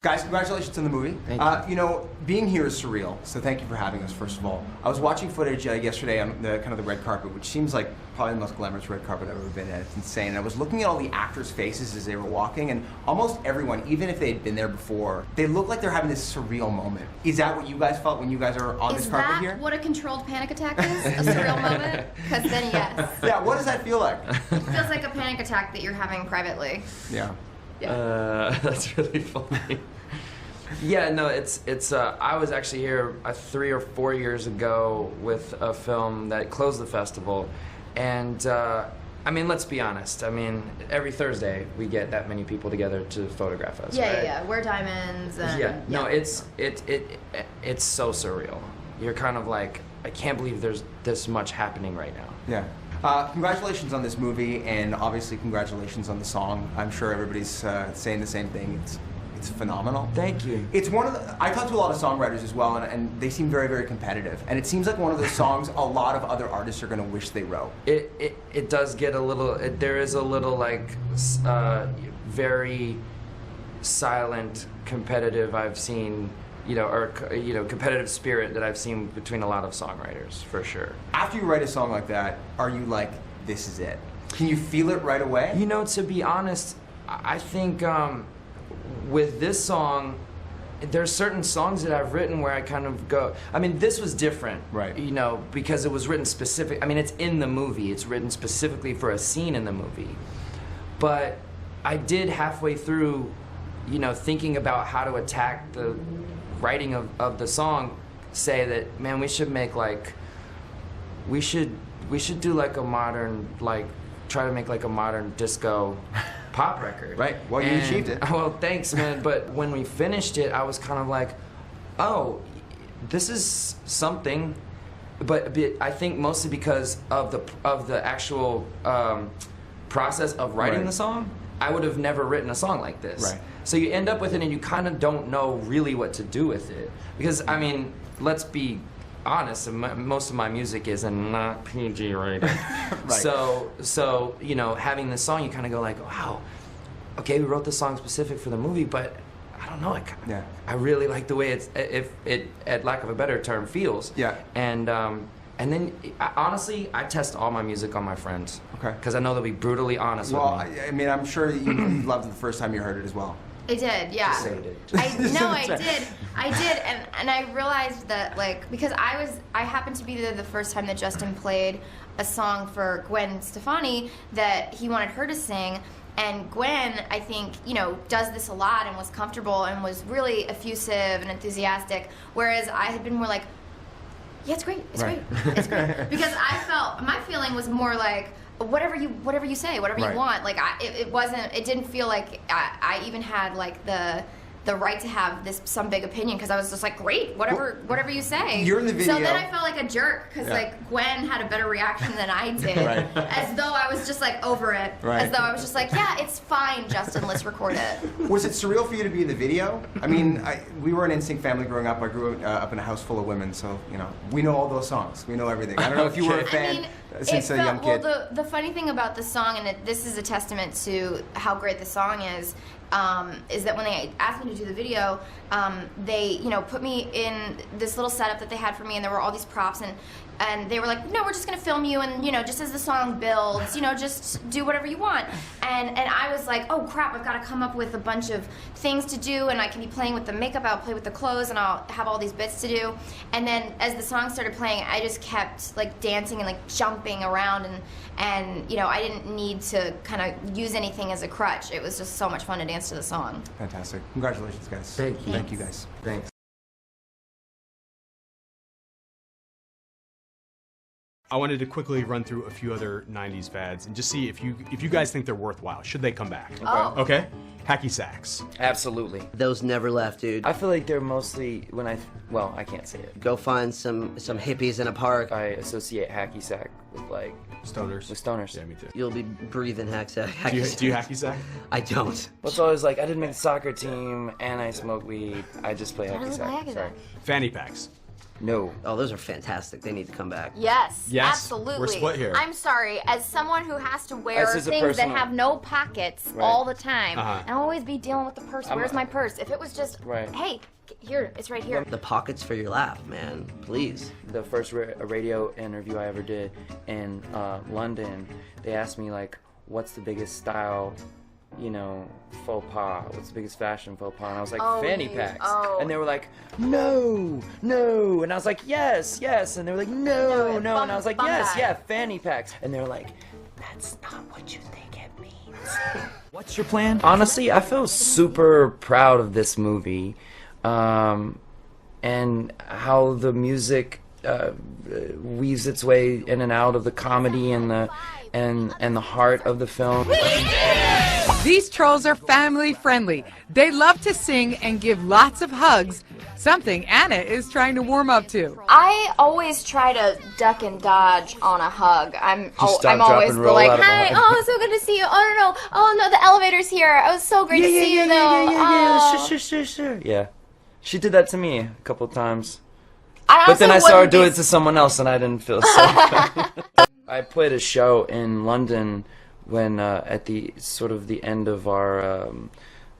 Guys, congratulations on the movie. Thank you. You know, being here is surreal, so thank you for having us, first of all. I was watching footage yesterday on the kind of the red carpet, which seems like probably the most glamorous red carpet I've ever been at. It's insane. And I was looking at all the actors' faces as they were walking, and almost everyone, even if they had been there before, they look like they're having this surreal moment. Is that what you guys felt when you guys are on this carpet here? Is that what a controlled panic attack is? A surreal moment? Because then yes. Yeah, what does that feel like? It feels like a panic attack that you're having privately. Yeah. That's really funny. Yeah, no, it's I was actually here 3 or 4 years ago with a film that closed the festival, and I mean, let's be honest. I mean, every Thursday we get that many people together to photograph us. Yeah, right? yeah, wear diamonds. And, yeah, no, it's so surreal. You're kind of like, I can't believe there's this much happening right now. Yeah. Congratulations on this movie, and obviously congratulations on the song. I'm sure everybody's saying the same thing. It's phenomenal. Thank you. It's one of the, I talked to a lot of songwriters as well, and they seem very, very competitive. And it seems like one of those songs a lot of other artists are going to wish they wrote. It does get a little, there is a little like very silent competitive I've seen, competitive spirit that I've seen between a lot of songwriters, for sure. After you write a song like that, are you like, this is it? Can you feel it right away? You know, to be honest, I think with this song, there's certain songs that I've written where I kind of go, I mean, this was different, right? You know, because it was written specific, I mean, it's in the movie, it's written specifically for a scene in the movie. But I did halfway through, you know, thinking about how to attack the writing of the song, say that, man, we should make like, we should do like a modern, like, try to make like a modern disco pop record. Right, well, you achieved it. Well, thanks, man, but when we finished it, I was kind of like, oh, this is something, but I think mostly because of the actual process of writing the song, I would have never written a song like this. Right. So you end up with it and you kind of don't know really what to do with it. Because, I mean, let's be honest, most of my music is not PG rated. Right. So, you know, having this song, you kind of go like, wow, okay, we wrote this song specific for the movie, but I don't know, I really like the way it, at lack of a better term, feels. Yeah. And then, honestly, I test all my music on my friends. Okay. Because I know they'll be brutally honest with me. Well, I mean, I'm sure you loved it the first time you heard it as well. I did, yeah. Just say you did. I did, and I realized that, like, because I happened to be there the first time that Justin played a song for Gwen Stefani that he wanted her to sing, and Gwen, I think, you know, does this a lot and was comfortable and was really effusive and enthusiastic, whereas I had been more like, yeah, it's great, it's great, it's great. Because I felt, my feeling was more like, whatever you say, whatever you want. Like, it didn't feel like I even had like the right to have some big opinion, because I was just like, great, whatever you say. You're in the video. So then I felt like a jerk, because like Gwen had a better reaction than I did, as though I was just like over it, as though I was just like, yeah, it's fine, Justin, let's record it. Was it surreal for you to be in the video? I mean, we were an NSYNC family growing up. I grew up in a house full of women, so you know, we know all those songs, we know everything. I don't know if you were a fan. Since a young kid. Well, the funny thing about the song, and this is a testament to how great the song is that when they asked me to do the video, they, you know, put me in this little setup that they had for me, and there were all these props, and they were like, no, we're just gonna film you, and you know, just as the song builds, you know, just do whatever you want. And I was like, oh crap, I've got to come up with a bunch of things to do, and I can be playing with the makeup, I'll play with the clothes, and I'll have all these bits to do. And then as the song started playing, I just kept like dancing and like jumping around, and you know, I didn't need to kind of use anything as a crutch. It was just so much fun to dance to the song. Fantastic. Congratulations, guys. Thank you. Thank you, guys. Thanks. I wanted to quickly run through a few other 90s fads and just see if you guys think they're worthwhile. Should they come back? Okay? Hacky sacks. Absolutely. Those never left, dude. I feel like they're mostly, well, I can't say it. Go find some hippies in a park. I associate hacky sack with like stoners. With stoners. Yeah, me too. You'll be breathing hacky sack. Do you hacky sack? I don't. Well, it's always like, I didn't make the soccer team and I smoke weed. I just play hacky sack. Sorry. Fanny packs. No. Oh, those are fantastic. They need to come back. Yes, Yes, absolutely. we're split here. I'm sorry, as someone who has to wear This is a things that personal- have no pockets Right. all the time, Uh-huh. and I'll always be dealing with the purse. Where's my purse? If it was just, Right. hey, here, it's right here. The pockets for your laugh, man. Please. The first radio interview I ever did in London, they asked me like, what's the biggest style, you know, faux pas? What's the biggest fashion faux pas? And I was like, fanny packs. And they were like, no, no. And I was like, yes, yes. And they were like, no, no. And I was like, yes, yeah, fanny packs. And they were like, that's not what you think it means. What's your plan? Honestly, I feel super proud of this movie, and how the music weaves its way in and out of the comedy and the heart of the film. These trolls are family friendly. They love to sing and give lots of hugs, something Anna is trying to warm up to. I always try to duck and dodge on a hug. I'm stop, drop, always and the roll like, out of a hi, hug. oh, so good to see you. Oh no, the elevator's here. It was so great to see you though. Oh. Sure. Yeah. She did that to me a couple times. I But then I honestly saw her wouldn't do be it to someone else and I didn't feel so I played a show in London when at the sort of the end of our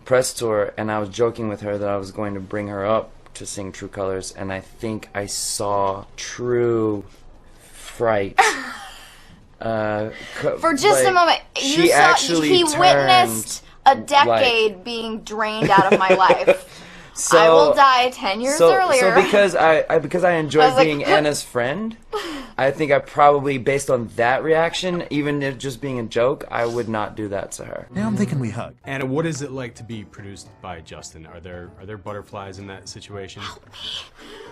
press tour, and I was joking with her that I was going to bring her up to sing True Colors, and I think I saw true fright. For just a moment, she actually he turned, witnessed a decade being drained out of my life. So, I will die 10 years earlier. So because I enjoy I was like, being Anna's friend, I think I probably, based on that reaction, even if just being a joke, I would not do that to her. Now I'm thinking we hug. Anna, what is it like to be produced by Justin? Are there butterflies in that situation? Help me.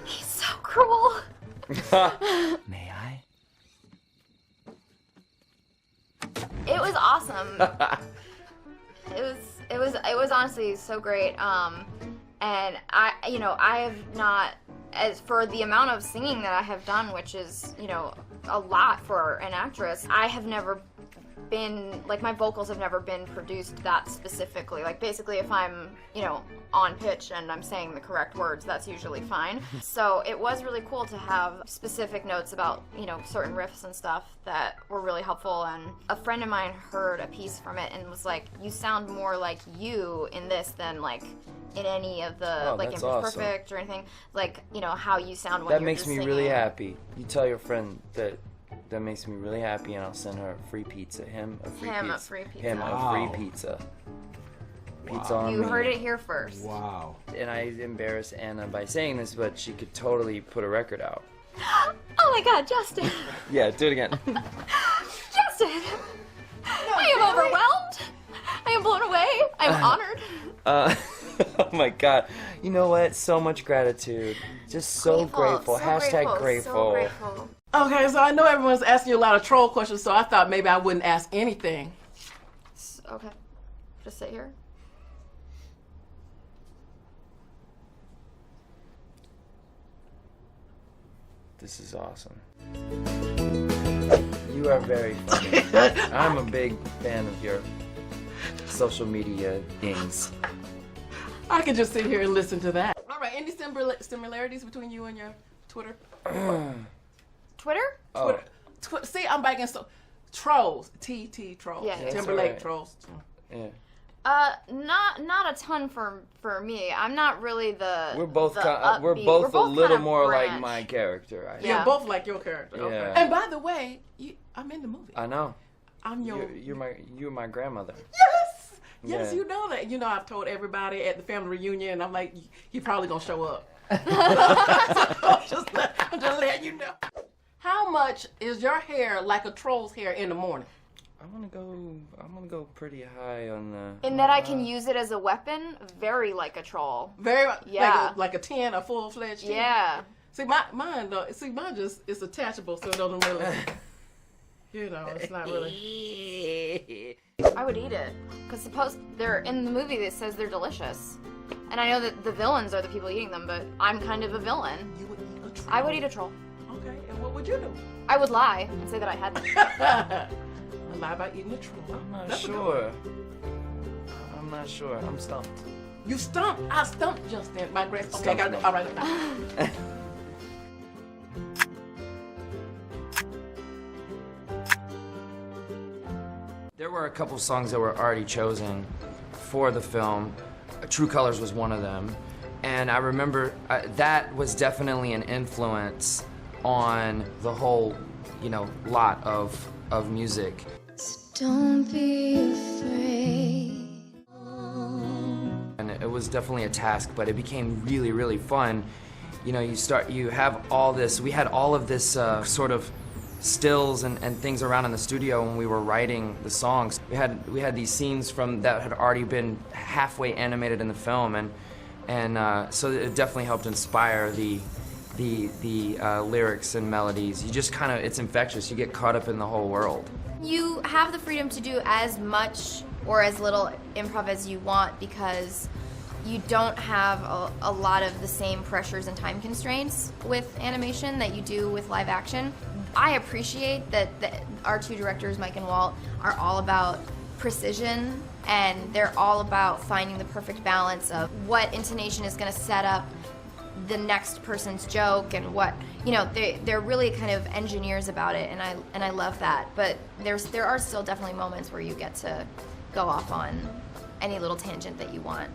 He's so cruel. May I? It was awesome. It was honestly so great. And I have not, as for the amount of singing that I have done, which is, a lot for an actress, I have never been, like, my vocals have never been produced that specifically. Like, basically, if I'm, on pitch and I'm saying the correct words, that's usually fine. So it was really cool to have specific notes about, certain riffs and stuff that were really helpful. And a friend of mine heard a piece from it and was like, you sound more like you in this than, like, in any of the, like, that's Imperfect or anything. Like, how you sound when That you're makes just me singing. really happy. You tell your friend that makes me really happy, and I'll send her a free pizza. Him a free Him a pizza. free pizza. Him a Wow. free pizza. Pizza on You me. heard it here first. Wow. And I embarrass Anna by saying this, but she could totally put a record out. Oh my God, Justin. Yeah, do it again. Justin. I am overwhelmed. I am blown away. I'm honored. Oh my God. You know what? So much gratitude. Just so grateful. So Hashtag grateful. So grateful. Okay, so I know everyone's asking you a lot of troll questions, so I thought maybe I wouldn't ask anything. Okay. Just sit here. This is awesome. You are very funny. I'm a big fan of your social media things. I could just sit here and listen to that. All right, any similarities between you and your Twitter? Twitter? Oh, See, I'm back in trolls. TT trolls. Yeah, yeah. Timberlake That's trolls. yeah. Not a ton for me. I'm not really the. We're both the we're upbeat. both a little kind of more like branch. my character. I Yeah. You're both like your character. Okay. Yeah. And by the way, I'm in the movie. I know. I'm your. You're my grandmother. Yes. Yes, Yeah. you know that. I've told everybody at the family reunion, and I'm like, you're probably gonna show up. I'm just letting you know. How much is your hair like a troll's hair in the morning? I'm gonna go pretty high on the. In that I can use it as a weapon, very like a troll. Very Yeah. like a 10, a full-fledged 10. Yeah. See, mine just it's attachable, so it doesn't really. It's not really. I would eat it because they're in the movie. It says they're delicious, and I know that the villains are the people eating them, but I'm kind of a villain. You would eat a troll. I would eat a troll. Okay, and what would you do? I would lie and say that I hadn't. Lie about eating a troll. I'm not That's a good sure. I'm not sure. I'm stumped. You stumped. I stumped Justin. My grand. Okay, I got it. All right. were a couple songs that were already chosen for the film. True Colors was one of them. And I remember that was definitely an influence on the whole, lot of music. Don't be afraid. And it was definitely a task, but it became really, really fun. You have all this, we had all of this sort of stills and things around in the studio when we were writing the songs. We had these scenes that had already been halfway animated in the film, and so it definitely helped inspire the lyrics and melodies. You just it's infectious. You get caught up in the whole world. You have the freedom to do as much or as little improv as you want because you don't have a lot of the same pressures and time constraints with animation that you do with live action. I appreciate that our two directors, Mike and Walt, are all about precision, and they're all about finding the perfect balance of what intonation is going to set up the next person's joke, and what they're really kind of engineers about it, and I love that. But there are still definitely moments where you get to go off on any little tangent that you want.